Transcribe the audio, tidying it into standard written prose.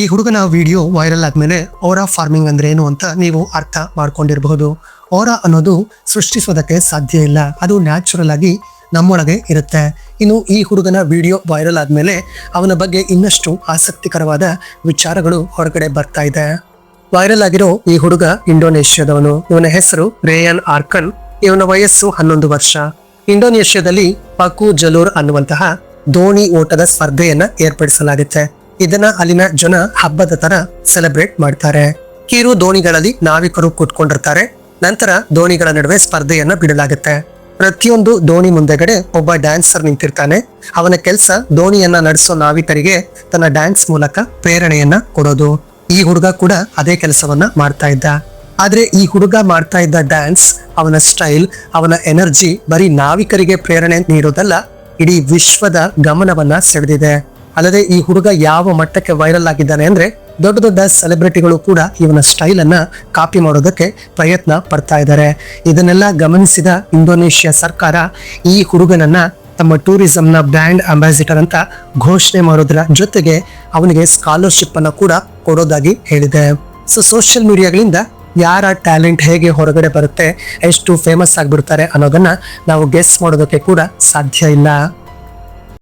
ಈ ಹುಡುಗನ video viral ಆದ್ಮೇಲೆ ಓರಾ ಫಾರ್ಮಿಂಗ್ ಅಂದ್ರೆ ಏನು ಅಂತ ನೀವು ಅರ್ಥ ಮಾಡ್ಕೊಂಡಿರಬಹುದು. ಓರಾ ಅನ್ನೋದು ಸೃಷ್ಟಿಸೋದಕ್ಕೆ ಸಾಧ್ಯ ಇಲ್ಲ, ಅದು ನ್ಯಾಚುರಲ್ ಆಗಿ ನಮ್ಮೊಳಗೆ ಇರುತ್ತೆ. ಇನ್ನು ಈ ಹುಡುಗನ ವಿಡಿಯೋ ವೈರಲ್ ಆದ್ಮೇಲೆ ಅವನ ಬಗ್ಗೆ ಇನ್ನಷ್ಟು ಆಸಕ್ತಿಕರವಾದ ವಿಚಾರಗಳು ಹೊರಗಡೆ ಬರ್ತಾ ಇದೆ. ವೈರಲ್ ಆಗಿರೋ ಈ ಹುಡುಗ ಇಂಡೋನೇಷ್ಯಾದವನು. ಇವನ ಹೆಸರು ರೇಯನ್ ಆರ್ಕನ್. ಇವನ ವಯಸ್ಸು 11 ವರ್ಷ. ಇಂಡೋನೇಷ್ಯಾದಲ್ಲಿ ಪಕು ಜಲೂರ್ ಅನ್ನುವಂತಹ ದೋಣಿ ಓಟದ ಸ್ಪರ್ಧೆಯನ್ನ ಏರ್ಪಡಿಸಲಾಗುತ್ತೆ. ಇದನ್ನ ಅಲ್ಲಿನ ಜನ ಹಬ್ಬದ ತರ ಸೆಲೆಬ್ರೇಟ್ ಮಾಡ್ತಾರೆ. ಕಿರು ದೋಣಿಗಳಲ್ಲಿ ನಾವಿಕರು ಕೂತ್ಕೊಂಡಿರ್ತಾರೆ. ನಂತರ ದೋಣಿಗಳ ನಡುವೆ ಸ್ಪರ್ಧೆಯನ್ನ ಬಿಡಲಾಗುತ್ತೆ. ಪ್ರತಿಯೊಂದು ದೋಣಿ ಮುಂದೆಗಡೆ ಒಬ್ಬ ಡ್ಯಾನ್ಸರ್ ನಿಂತಿರ್ತಾನೆ. ಅವನ ಕೆಲಸ ದೋಣಿಯನ್ನ ನಡೆಸೋ ನಾವಿಕರಿಗೆ ತನ್ನ ಡ್ಯಾನ್ಸ್ ಮೂಲಕ ಪ್ರೇರಣೆಯನ್ನ ಕೊಡೋದು. ಈ ಹುಡುಗ ಕೂಡ ಅದೇ ಕೆಲಸವನ್ನ ಮಾಡ್ತಾ ಇದ್ದ. ಆದ್ರೆ ಈ ಹುಡುಗ ಮಾಡ್ತಾ ಇದ್ದ ಡ್ಯಾನ್ಸ್, ಅವನ ಸ್ಟೈಲ್, ಅವನ ಎನರ್ಜಿ ಬರೀ ನಾವಿಕರಿಗೆ ಪ್ರೇರಣೆ ನೀಡೋದಲ್ಲ, ಇಡೀ ವಿಶ್ವದ ಗಮನವನ್ನ ಸೆಳೆದಿದೆ. ಅಲ್ಲದೆ ಈ ಹುಡುಗ ಯಾವ ಮಟ್ಟಕ್ಕೆ ವೈರಲ್ ಆಗಿದ್ದಾನೆ ಅಂದ್ರೆ ದೊಡ್ಡ ದೊಡ್ಡ ಸೆಲೆಬ್ರಿಟಿಗಳು ಕೂಡ ಇವನ ಸ್ಟೈಲ್ ಅನ್ನ ಕಾಪಿ ಮಾಡೋದಕ್ಕೆ ಪ್ರಯತ್ನ ಪಡ್ತಾ ಇದ್ದಾರೆ. ಇದನ್ನೆಲ್ಲ ಗಮನಿಸಿದ ಇಂಡೋನೇಷ್ಯಾ ಸರ್ಕಾರ ಈ ಹುಡುಗನನ್ನ ತಮ್ಮ ಟೂರಿಸಂನ ಬ್ರ್ಯಾಂಡ್ ಅಂಬಾಸಿಡರ್ ಅಂತ ಘೋಷಣೆ ಮಾಡೋದ್ರ ಜೊತೆಗೆ ಅವನಿಗೆ ಸ್ಕಾಲರ್ಶಿಪ್ ಅನ್ನ ಕೂಡ ಕೊಡೋದಾಗಿ ಹೇಳಿದೆ. ಸೋಷಿಯಲ್ ಮೀಡಿಯಾಗಳಿಂದ ಯಾರ ಟ್ಯಾಲೆಂಟ್ ಹೇಗೆ ಹೊರಗಡೆ ಬರುತ್ತೆ, ಎಷ್ಟು ಫೇಮಸ್ ಆಗಿಬಿಡ್ತಾರೆ ಅನ್ನೋದನ್ನ ನಾವು ಗೆಸ್ ಮಾಡೋದಕ್ಕೆ ಕೂಡ ಸಾಧ್ಯ ಇಲ್ಲ.